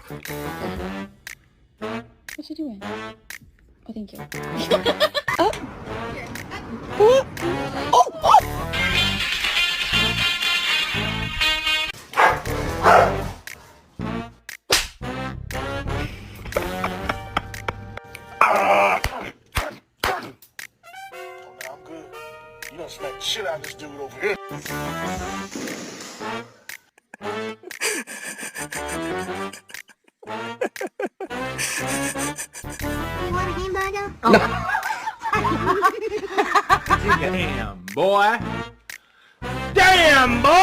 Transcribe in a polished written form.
What you doing? Oh, thank you. Oh. Oh. Oh. Oh. I'm good. You done smacked the shit out of this dude over here. You want a hamburger? Damn, boy. Damn, boy.